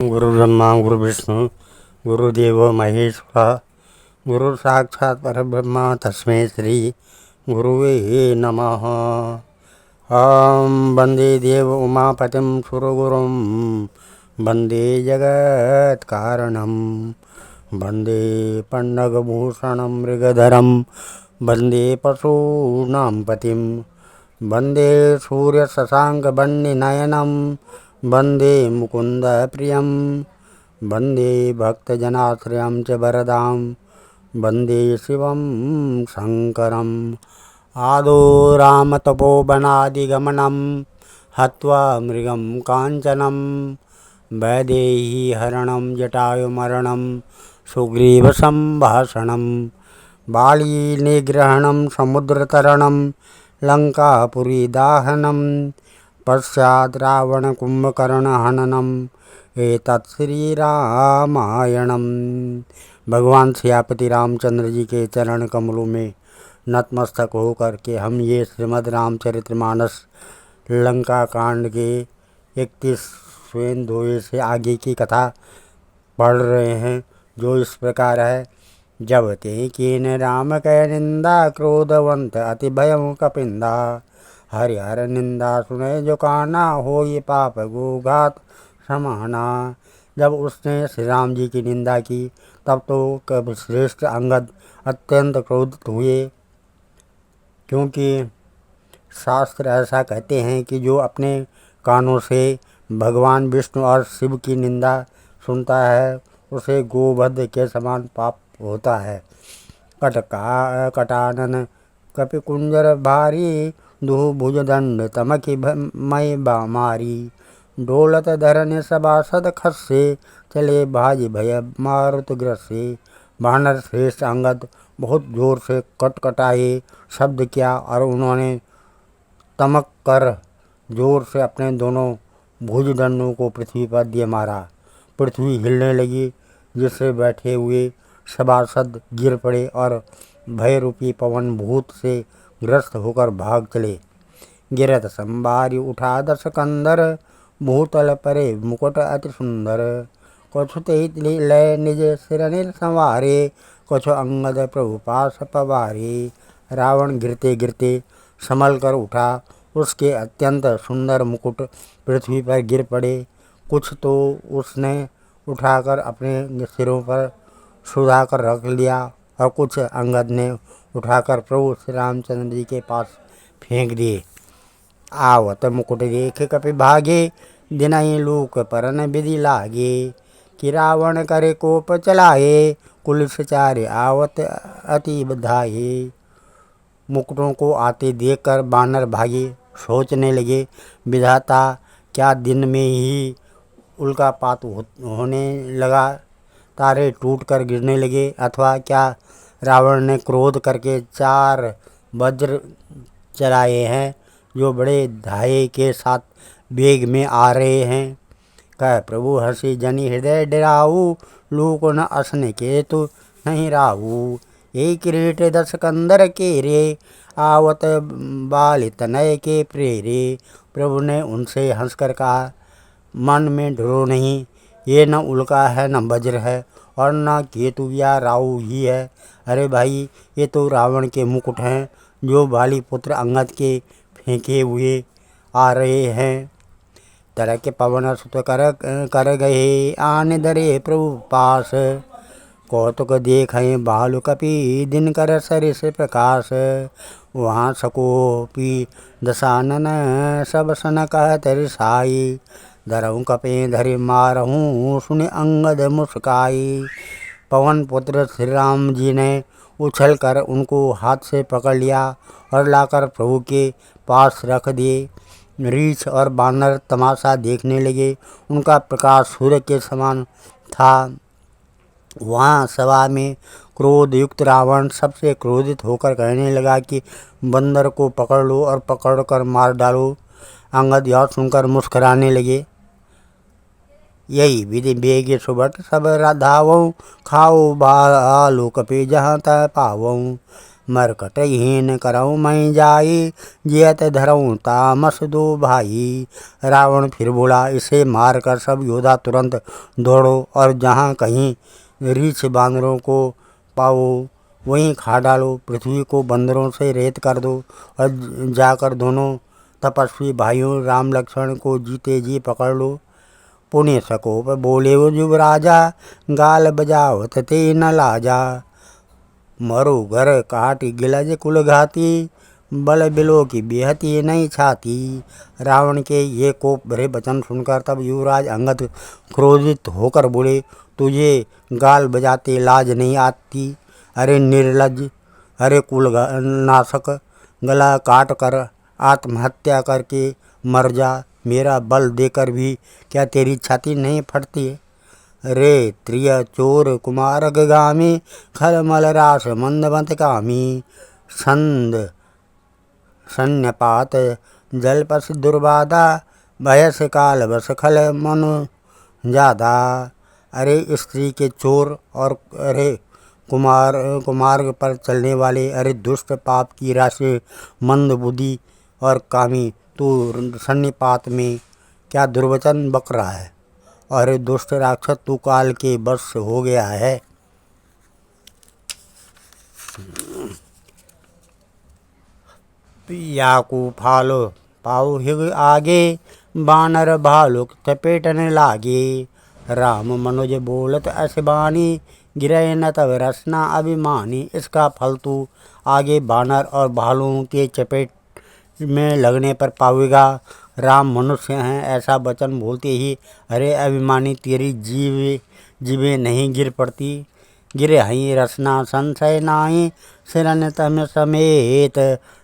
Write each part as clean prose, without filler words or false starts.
गुरु ब्रह्मा गुरु विष्णु गुरुदेव महेश्वर गुरु साक्षात् परब्रह्म तस्मै श्री गुरुवे नमः। ॐ वन्दे देव उमापतिं सुरगुरुं वन्दे जगत्कारणं वन्दे पन्नगभूषणं मृगधरं वन्दे पशूनां पतिं वन्दे सूर्यशशाङ्कवर्णनयनं वन्दे मुकुन्द प्रियं वन्दे भक्तजनाश्रयं च वरदां वन्दे शिवं शङ्करम्। आदौ रामतपोवनादिगमनं हत्वा मृगं काञ्चनं वैदेही हरणं जटायुमरणं सुग्रीवसम्भाषणं बालीनिग्रहणं समुद्रतरणं लङ्कापुरीदाहनं पश्चात् रावणकुम्भकर्णहननम् एतत् श्रीरामायणम्। भगवान सियापति रामचंद्र जी के चरण कमलों में नतमस्तक होकर के हम ये श्रीमद् रामचरितमानस लंका कांड के 31वें अध्याय से आगे की कथा पढ़ रहे हैं, जो इस प्रकार है। जब ते कीन राम कै निंदा क्रोधवंत अति भयं कपिंदा हरिहर निंदा सुने जो काना हो ये पाप गोघात समाना। जब उसने श्री राम जी की निंदा की तब तो कवि श्रेष्ठ अंगद अत्यंत क्रोधित हुए, क्योंकि शास्त्र ऐसा कहते हैं कि जो अपने कानों से भगवान विष्णु और शिव की निंदा सुनता है उसे गोवध के समान पाप होता है। कटानन कपिकुंजर भारी दुह भुजदंड तमखि मय मारी डोलत धरन सभासद खस्से चले भाज भय मारुत ग्रसे। वानर श्रेष्ठ अंगद बहुत जोर से कटकटाए शब्द किया और उन्होंने तमक कर जोर से अपने दोनों भुजदंडों को पृथ्वी पर दिए मारा। पृथ्वी हिलने लगी, जिससे बैठे हुए सभासद गिर पड़े और भय रूपी पवन भूत से ग्रस्त होकर भाग चले। गिरत संबारी उठा दस कंदर भूतल परे मुकुट अति सुंदर कछु लय निज सिरनिर संवारे कछु अंगद प्रभु पास पवारे। रावण गिरते गिरते संभल कर उठा, उसके अत्यंत सुंदर मुकुट पृथ्वी पर गिर पड़े। कुछ तो उसने उठाकर अपने सिरों पर सुधा कर रख लिया और कुछ अंगद ने उठाकर प्रभु श्री रामचंद्र जी के पास फेंक दिए। आवत मुकुट देख कपि भागे दिनहि लोक परन विधि लागे कि रावण करे कोप चलाए कुलिस चारे आवत अति बधाए। मुकुटों को आते देखकर बानर भागे, सोचने लगे विधाता क्या दिन में ही उल्कापात होने लगा, तारे टूट कर गिरने लगे, अथवा क्या रावण ने क्रोध करके 4 वज्र चलाए हैं जो बड़े धाये के साथ वेग में आ रहे हैं। कह प्रभु हंसी जनि हृदय डराऊ लोक न असन के तो नहीं राहू। एक किरीट 10 कंदर के रे आवत बाल तनय के प्रेरे। प्रभु ने उनसे हंसकर कहा, मन में डरो नहीं, ये न उल्का है न वज्र है और न केतु या राहु ही है। अरे भाई, ये तो रावण के मुकुट हैं जो बाली पुत्र अंगद के फेंके हुए आ रहे हैं। तरह के पवन सुत कर गए आने दरे प्रभु पास कौतुक देखें बालु कपि दिन कर सरिस प्रकाश। वहाँ सकोपी दशानन सब सन कहत रिसाई धरऊँ कपे धरि मारहूँ सुने अंगद मुस्काई। पवन पुत्र श्री राम जी ने उछल कर उनको हाथ से पकड़ लिया और लाकर प्रभु के पास रख दिए। रीछ और बानर तमाशा देखने लगे, उनका प्रकाश सूर्य के समान था। वहाँ सभा में क्रोध युक्त रावण सबसे क्रोधित होकर कहने लगा कि बंदर को पकड़ लो और पकड़कर मार डालो। अंगद यह सुनकर मुस्कुराने लगे। यही विधि बेगे सुबट सब धावऊँ खाओ बालो कपि जहाँ तह पावऊँ मरकट हीन करऊँ मैं जाई, जियत धरऊँ तामस दो भाई। रावण फिर बोला, इसे मारकर सब योद्धा तुरंत दौड़ो और जहाँ कहीं रीछ बांदरों को पाओ वहीं खा डालो। पृथ्वी को बंदरों से रेत कर दो और जाकर दोनों तपस्वी भाइयों राम लक्ष्मण को जीते जी पकड़ लो। पुण्य सकोप बोले वो युवराजा, गाल बजावत ते न लाजा। मरो घर काटी गिलज कुल घाती, बल बिलो की बेहती नहीं छाती। रावण के ये कोप भरे वचन सुनकर तब युवराज अंगद क्रोधित होकर बोले, तुझे गाल बजाते लाज नहीं आती? अरे निर्लज, अरे कुल नाशक, गला काट कर आत्महत्या करके मर जा। मेरा बल देकर भी क्या तेरी छाती नहीं फटती? रे त्रिय चोर कुमार गामी, खलमल रास मंदमत कामी। संद सन्यपात जलपस दुर्बाधा, भयस काल बस खल मनु जादा। अरे स्त्री के चोर और अरे कुमार्ग पर चलने वाले, अरे दुष्ट पाप की राशि मंद बुद्धि और कामी, तू सन्निपात में क्या दुर्वचन बक रहा है? अरे दुष्ट राक्षस, तू काल के बस हो गया है। याकू फालो पाऊ हिग आगे, बानर भालुक चपेटने लागे। राम मनुज बोलत असबानी, गिरह न तब रसना अभिमानी। इसका फल तू आगे बानर और भालुओं के चपेट में लगने पर पावेगा। राम मनुष्य हैं ऐसा वचन बोलते ही अरे अभिमानी, तेरी जीवें नहीं गिर पड़ती? गिरे हई रसना संशय नाई, सिरन तम समेत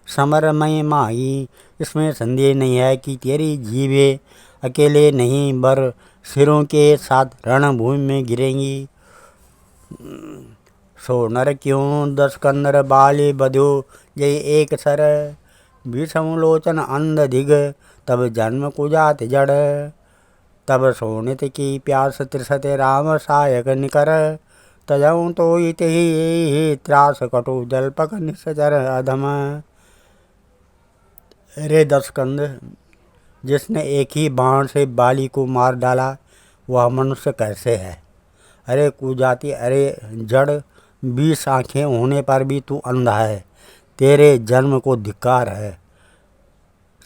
समरमय माई। इसमें संदेह नहीं है कि तेरी जीवें अकेले नहीं बर सिरों के साथ रणभूमि में गिरेंगी। सो नर क्यों 10 कंदर बाले बध्यो, जय एक सर विषम लोचन अंध दिग। तब जन्म कुजात जड़, तब सोनित की प्यास त्रिसत राम सायक निकर। तजऊँ तो इत ही त्रास कटु जलपक निश्चर अधम। रे 10 कंद, जिसने एक ही बाण से बाली को मार डाला वह मनुष्य कैसे है? अरे कुजाति, अरे जड़, 20 आँखें होने पर भी तू अंधा है। तेरे जन्म को धिक्कार है।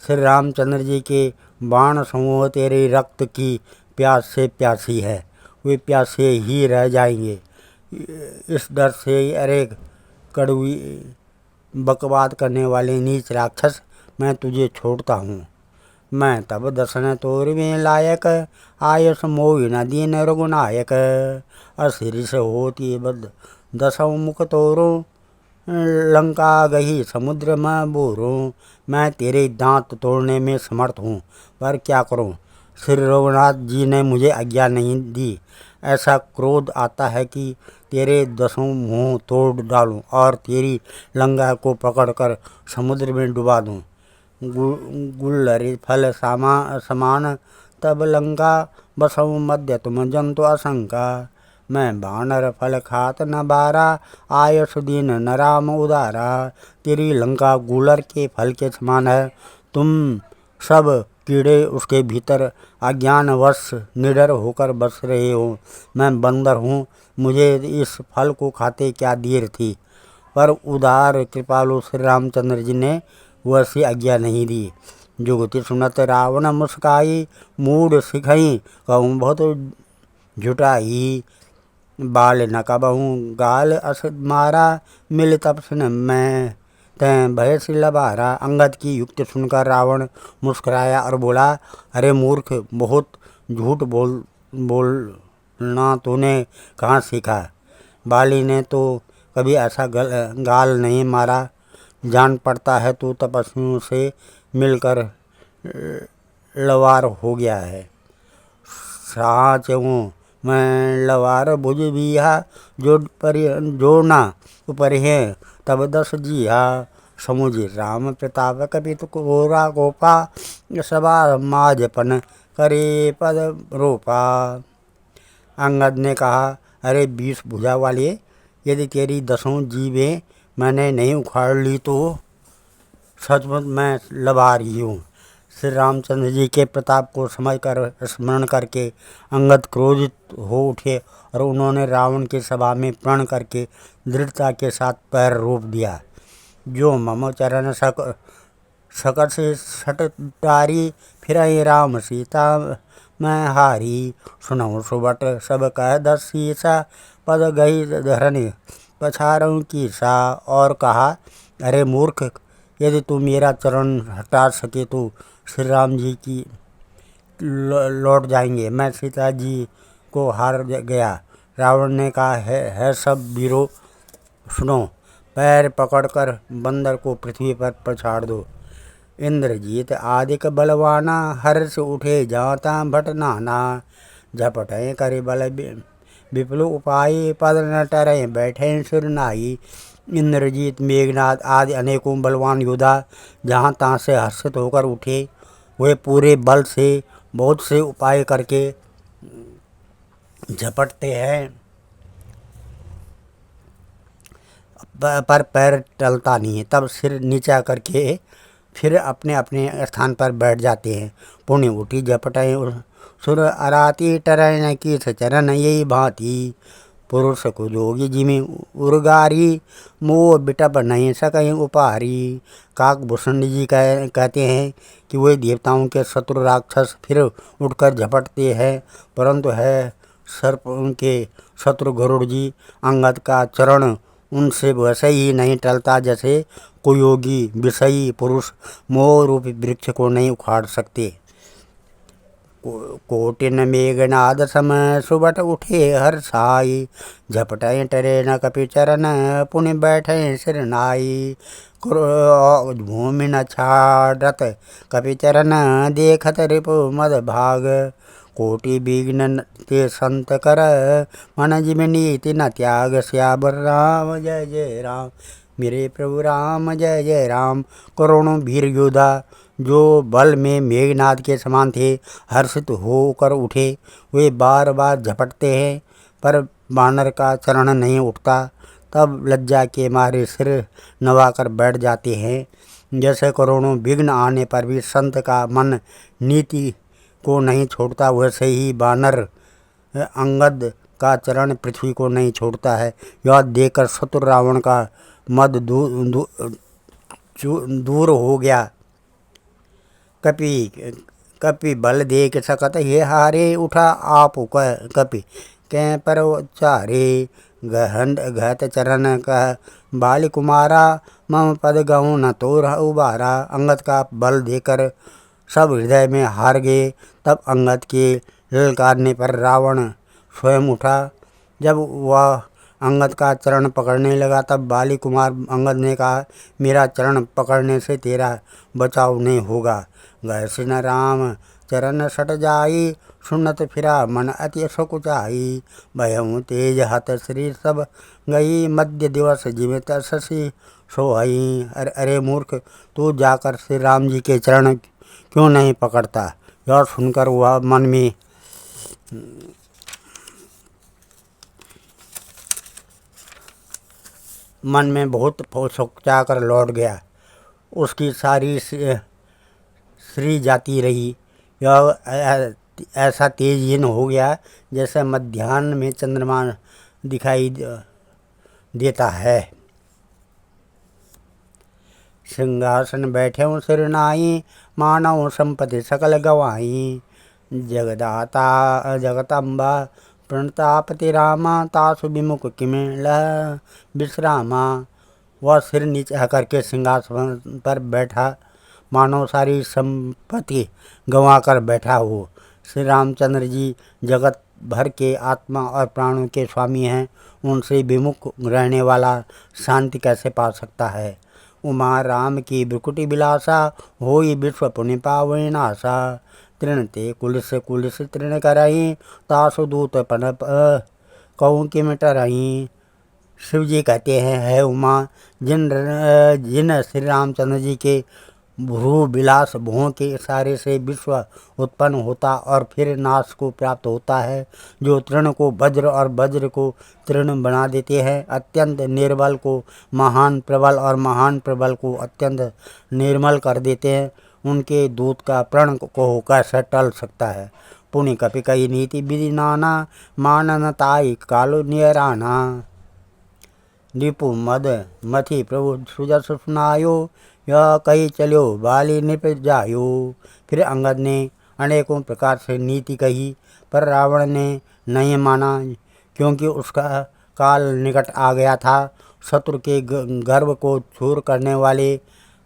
श्री रामचंद्र जी के बाण समूह तेरे रक्त की प्यास से प्यासी है, वे प्यासे ही रह जाएंगे। इस डर से अरे कड़वी बकवाद करने वाले नीच राक्षस, मैं तुझे छोड़ता हूँ। मैं तब दर्शन तोर में लायक, आयुष मोहि न दीन रघुनायक। अशिरिष होती बद 10 मुख तोरो, लंका गही समुद्र में बोरो। मैं तेरे दांत तोड़ने में समर्थ हूँ, पर क्या करूँ? श्री रघुनाथ जी ने मुझे आज्ञा नहीं दी। ऐसा क्रोध आता है कि तेरे 10 मुँह तोड़ डालूं और तेरी लंका को पकड़कर समुद्र में डुबा दूं। गुल्लरि फल समान तब लंका, बसऊँ मध्य तुम जंतु असंका। मैं बानर फल खात न बारा, आयुष दीन न राम उदारा। तेरी लंका गुलर के फल के समान है, तुम सब कीड़े उसके भीतर अज्ञानवश निडर होकर बस रहे हो। मैं बंदर हूँ, मुझे इस फल को खाते क्या देर थी? पर उदार कृपालु श्री रामचंद्र जी ने वैसी आज्ञा नहीं दी। जुगति सुनत रावण मुस्काई, मूड सिखई कहूँ बहुत झुटाई। बाल न कबहूँ गाल अस मारा, मिल तपसन मैं तैं भय से लबारा। अंगद की युक्ति सुनकर रावण मुस्कुराया और बोला, अरे मूर्ख, बहुत झूठ बोलना तूने कहाँ सीखा? बाली ने तो कभी ऐसा गाल नहीं मारा। जान पड़ता है तू तपस्वियों से मिलकर लवार हो गया है। साच हूँ मैं लवार भुज बिहा, जोड़ना ऊपर है तब 10 जिहा। समुझ राम प्रताप कपित गोरा गोपा, सभा माजपन करे पद रोपा। अंगद ने कहा, अरे 20 भुजा वाले, यदि तेरी 10 जीवें मैंने नहीं उखाड़ ली तो सचमुच मैं लबारी हूँ। श्री रामचंद्र जी के प्रताप को समझकर स्मरण करके अंगद क्रोधित हो उठे और उन्होंने रावण की सभा में प्रण करके दृढ़ता के साथ पैर रोप दिया। जो मम चरण सकट से सट तारी, फिर राम सीता मैं हारी। सुनहु सुबट सब कह दस सीसा, पद गई धरनी पछारऊँ की सा। और कहा, अरे मूर्ख, यदि तू मेरा चरण हटा सके तो श्री राम जी की लौट जाएंगे। मैं सीता जी को हार गया। रावण ने कहा, है सब वीरों, सुनो, पैर पकड़कर बंदर को पृथ्वी पर पछाड़ दो। इंद्रजीत आदिक बलवाना, हर्ष उठे जाता भट नाना। झपटें करे बल विपुल उपाय, पद न टरे बैठे सिर नाई। इंद्रजीत, मेघनाथ आदि अनेकों बलवान योद्धा जहाँ तहाँ से हर्षित होकर उठे। वे पूरे बल से बहुत से उपाय करके झपटते हैं, पर पैर टलता नहीं है। तब सिर नीचा करके फिर अपने अपने स्थान पर बैठ जाते हैं। पुण्य उठी झपटें सुर अराती, टरन की चरण यही भांति। पुरुष को जोगी जिमी उर्गारी, मोह बिटप नहीं सकें उपारी। काकभूषण जी कहते हैं कि वे देवताओं के शत्रु राक्षस फिर उठकर झपटते हैं, परंतु है सर्प उनके शत्रु गरुड़ जी। अंगद का चरण उनसे वैसे ही नहीं टलता जैसे कुयोगी विषयी पुरुष मोह रूपी वृक्ष को नहीं उखाड़ सकते। कोटिन मेघनाद सम सुबट उठे हर्षाई, झपटें टरे न कपि चरण पुण्य बैठे सिर नाई। भूमि न छाड़त कपि चरण देखत रिपु मद भाग। कोटि विघ्न ते संत कर मन जिम नीति न त्याग। श्यावर राम जय जय राम, मेरे प्रभु राम जय जय राम। करोड़ों वीर योद्धा जो बल में मेघनाद के समान थे हर्षित होकर उठे। वे बार बार झपटते हैं, पर बानर का चरण नहीं उठता। तब लज्जा के मारे सिर नवाकर बैठ जाते हैं। जैसे करोड़ों विघ्न आने पर भी संत का मन नीति को नहीं छोड़ता, वैसे ही बानर अंगद का चरण पृथ्वी को नहीं छोड़ता है। यह देखकर शत्रु रावण का मद दूर हो गया। कपि बल देख सकत ये हारे, उठा आप कपि कै पर चारे। घत चरण कह बाल कुमारा, मम पद गहूँ न तो उबारा। अंगद का बल देकर सब हृदय में हार गए। तब अंगद के ललकारने पर रावण स्वयं उठा। जब वह अंगद का चरण पकड़ने लगा तब बाली कुमार अंगद ने कहा, मेरा चरण पकड़ने से तेरा बचाव नहीं होगा। गए सिन राम चरण सट जाई, सुनत फिरा मन अति सकुचाई। भयऊ तेज हत श्री सब गई, मध्य दिवस जीवित शशि सोहई। अरे मूर्ख, तू जाकर श्री राम जी के चरण क्यों नहीं पकड़ता। यह सुनकर वह मन में बहुत सोचा कर लौट गया। उसकी सारी श्री जाती रही। यह ऐसा तेजहीन हो गया जैसे मध्याह्न में चंद्रमा दिखाई देता है। सिंहासन बैठे सिर नाई, मानव संपत्ति सकल गवाई। जगदाता जगदम्बा प्रणतापति रामा, तासु विमुख किमेल विश्रामा। वह सिर नीचे करके सिंहासन पर बैठा, मानव सारी संपत्ति गंवाकर बैठा हो। श्री रामचंद्र जी जगत भर के आत्मा और प्राणों के स्वामी हैं। उनसे विमुख रहने वाला शांति कैसे पा सकता है। उमा राम की बिकुटी बिलासा, होई विश्व पुण्य पावै नासा। तृण ते कुलिस कुलिस तृण करही, तासु दूत पन कहूँ कि मिटरही। शिव जी कहते हैं, है उमा, जिन श्री रामचंद्र जी के भ्रू विलास भुवों के इशारे से विश्व उत्पन्न होता और फिर नाश को प्राप्त होता है, जो तृण को वज्र और वज्र को तृण बना देते हैं। अत्यंत निर्बल को महान प्रबल और महान प्रबल को अत्यंत निर्मल कर देते हैं। उनके दूत का प्रण को कैसे टल सकता है। पुण्य कपि कई नीति विधि नाना, माननताई कालो नियराना। रिपु मद मथि प्रभु सुजस सुनायो, यह कही चलो बाली नृप जायो। फिर अंगद ने अनेकों प्रकार से नीति कही, पर रावण ने नहीं माना, क्योंकि उसका काल निकट आ गया था। शत्रु के गर्व को चूर करने वाले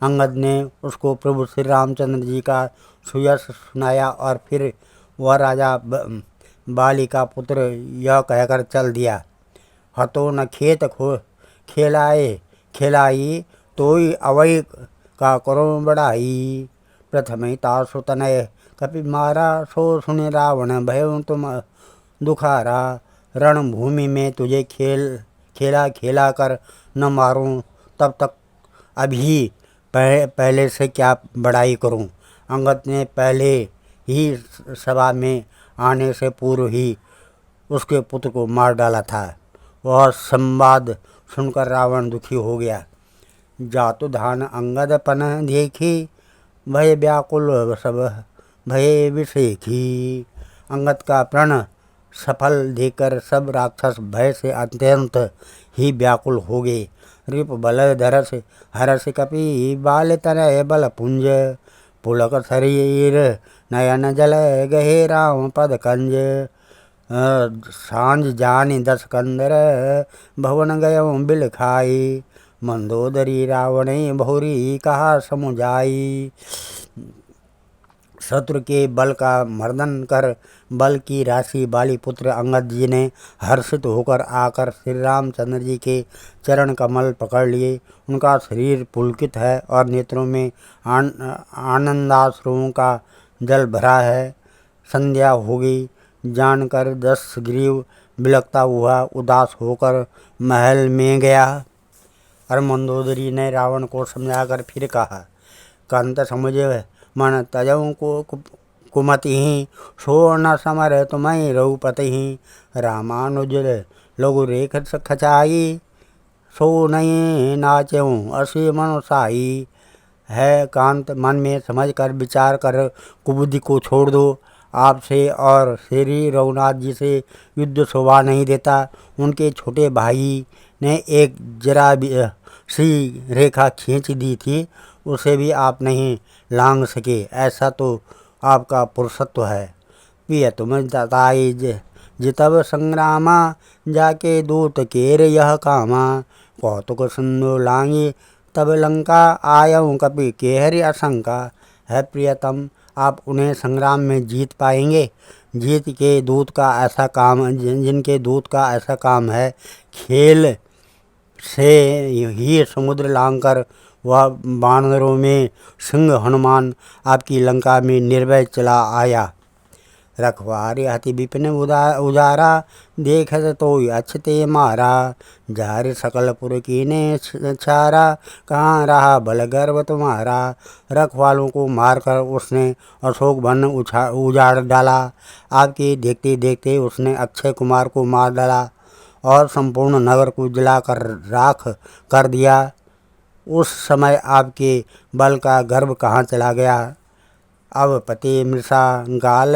अंगद ने उसको प्रभु श्री रामचंद्र जी का सुयश सुनाया और फिर वह राजा बाली का पुत्र यह कहकर चल दिया, हतो न खेत खिलाई तोई अवै का करो बढ़ाई। प्रथम तासु तनय कपि मारा, सो सुने रावण भय तुम दुखारा। रणभूमि में तुझे खेला कर न मारूं, तब तक अभी पहले से क्या बड़ाई करूं। अंगद ने पहले ही सभा में आने से पूर्व ही उसके पुत्र को मार डाला था। वह संवाद सुनकर रावण दुखी हो गया। जातु धान अंगद पन देखी, भय व्याकुल सब भय विषेखी। अंगद का प्रण सफल देखकर सब राक्षस भय से अत्यंत ही व्याकुल हो गए। रिप बल धरस हरस कपि, बाल तनय बल पुंज। पुलक शरीर नयन जल गहे, राम पद कंज। सांझ जानी 10 कंदर, भवन गयो बिल खाई। मंदोदरी रावणे बहुरी, कहा समुझाई। शत्रु के बल का मर्दन कर बल की राशि बाली पुत्र अंगद जी ने हर्षित होकर आकर श्री रामचंद्र जी के चरण कमल पकड़ लिए। उनका शरीर पुलकित है और नेत्रों में आनंदाश्रुओं का जल भरा है। संध्या हो गई जानकर दशग्रीव बिलखता हुआ उदास होकर महल में गया। और मंदोदरी ने रावण को समझाकर फिर कहा, कंत समझे मन तजऊ को कुमति ही, सो न समर तुम्हें रघुपति ही। रामानुज लघु रेख खचाई, सो नहीं नाचऊँ असी मनुसाई। है कांत, मन में समझ कर विचार कर कुबुद्धि को छोड़ दो। आपसे और श्री रघुनाथ जी से युद्ध शोभा नहीं देता। उनके छोटे भाई ने एक जरा सी रेखा खींच दी थी, उसे भी आप नहीं लांघ सके। ऐसा तो आपका पुरुषत्व है। पिय तुम ताई जितब संग्रामा, जाके दूत केर यह कामा। कौतुक सिंधु लांगी तब लंका, आयऊँ कपि केहरि आशंका। है प्रियतम, आप उन्हें संग्राम में जीत पाएंगे जिनके दूत का ऐसा काम है। खेल से ही समुद्र लांघकर वह वानरों में सिंह हनुमान आपकी लंका में निर्भय चला आया। रखवारे अति विपिन उजारा, देखत तो अछते मारा। जार सकल पुर कीने छारा, कहाँ रहा बल गर्व तुम्हारा। रखवालों को मारकर उसने अशोक वन उजाड़ डाला। आपके देखते देखते उसने अक्षय कुमार को मार डाला और संपूर्ण नगर को जलाकर राख कर दिया। उस समय आपके बल का गर्व कहाँ चला गया। अब पति मृषा गाल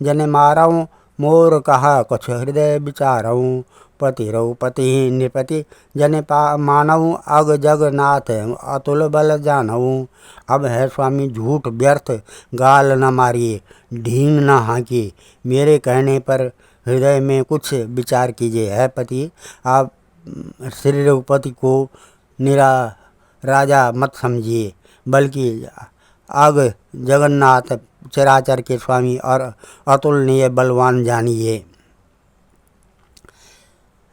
जन मारऊँ, मोर कहा कुछ हृदय विचारऊँ। पति रघुपति नृपति जन मानऊँ, अग जगन्नाथ अतुल बल जानऊँ। अब है स्वामी झूठ व्यर्थ गाल न मारिए, ढींग न हाँकिए। मेरे कहने पर हृदय में कुछ विचार कीजिए। है पति, आप श्री रघुपति को निरा राजा मत समझिए, बल्कि अग जगन्नाथ चराचर के स्वामी और अतुलनीय बलवान जानिए।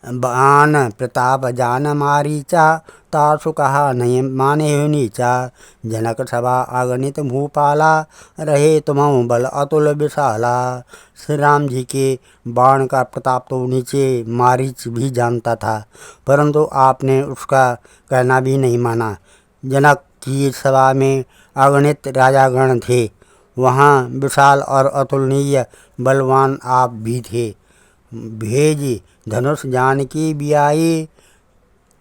बान प्रताप जान मारीचा, तासु कहा नहीं माने हो नीचा। जनक सभा अगणित भूपाला, रहे तुम्हु बल अतुल विशाला। श्री राम जी के बाण का प्रताप तो नीचे मारीच भी जानता था, परंतु आपने उसका कहना भी नहीं माना। जनक की सभा में अगणित राजागण थे। वहाँ विशाल और अतुलनीय बलवान आप भी थे। भेज धनुष जानकी बियाई,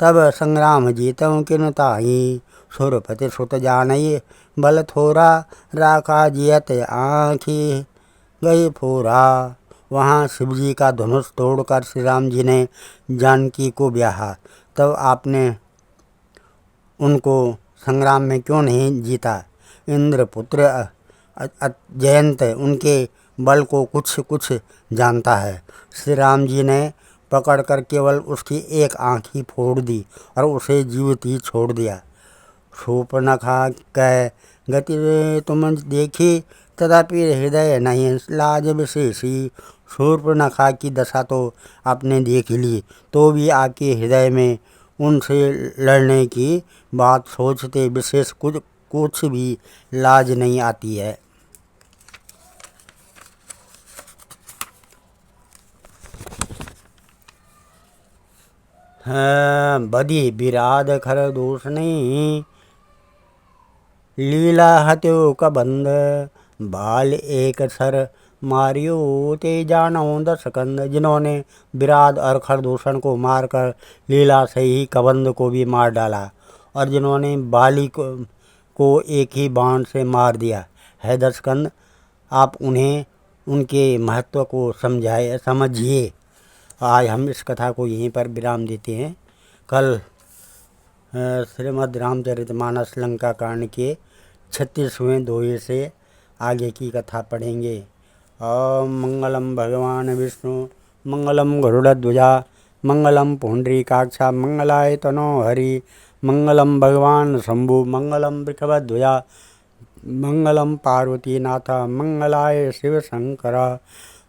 तब संग्राम जीतऊ किन ताई। सुरपति सुत जानई बल थोरा, राखा जियत आँखी गई फोरा। वहाँ शिवजी का धनुष तोड़कर श्री राम जी ने जानकी को ब्याहा। तब आपने उनको संग्राम में क्यों नहीं जीता? इंद्रपुत्र जयंत उनके बल को कुछ कुछ जानता है। श्री राम जी ने पकड़कर केवल उसकी एक आँख ही फोड़ दी और उसे जीवित ही छोड़ दिया। शूर्पणखा कह गति तुम देखी, तथापि हृदय नहीं लाज विशेषी। शूर्पणखा की दशा तो आपने देख ली, तो भी आपके हृदय में उनसे लड़ने की बात सोचते विशेष कुछ भी लाज नहीं आती है। बदी विराध खर दोष नहीं, लीला हत्यो कबंद। बाल एक सर मारियो ते जानो दस कंद। जिन्होंने विराध और खरदूषण को मारकर लीला से ही कबंद को भी मार डाला, और जिन्होंने बाली को एक ही बाण से मार दिया है दशकंद। आप उन्हें उनके महत्व को समझिए। आज हम इस कथा को यहीं पर विराम देते हैं। कल श्रीमद् रामचरितमानस लंका कांड के 36वें दोहे से आगे की कथा पढ़ेंगे। ओम मंगलम भगवान विष्णु मंगलम गरुड़ध्वजा मंगलम पुंडरीकाक्षा मंगलाय तनो हरि। मंगलम भगवान शंभु मंगलम वृषभध्वजा मंगलम पार्वतीनाथ मंगलाय शिव शंकर।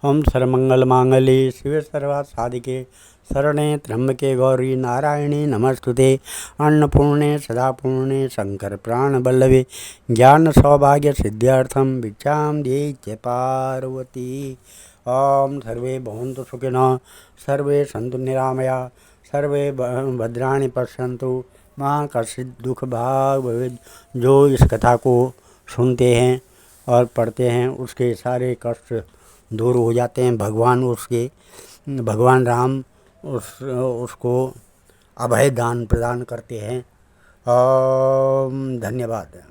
ओम सर्वमंगल मांगल्ये शिवे सर्वार्थ साधिके शरणे त्र्यंबके गौरी नारायणी नमस्तुते। अन्नपूर्णे सदापूर्णे शंकर प्राण वल्लभे ज्ञान सौभाग्य सिद्ध्यर्थम भिक्षां देहि पार्वती। ओम सर्वे भवन्तु सुखिनः, सर्वे सन्तु निरामया, सर्वे भद्राणि पश्यन्तु मां कश्चित् दुख भाग भवेत्। जो इस कथा को सुनते हैं और पढ़ते हैं उसके सारे कष्ट दूर हो जाते हैं। भगवान राम उसको अभय दान प्रदान करते हैं। धन्यवाद।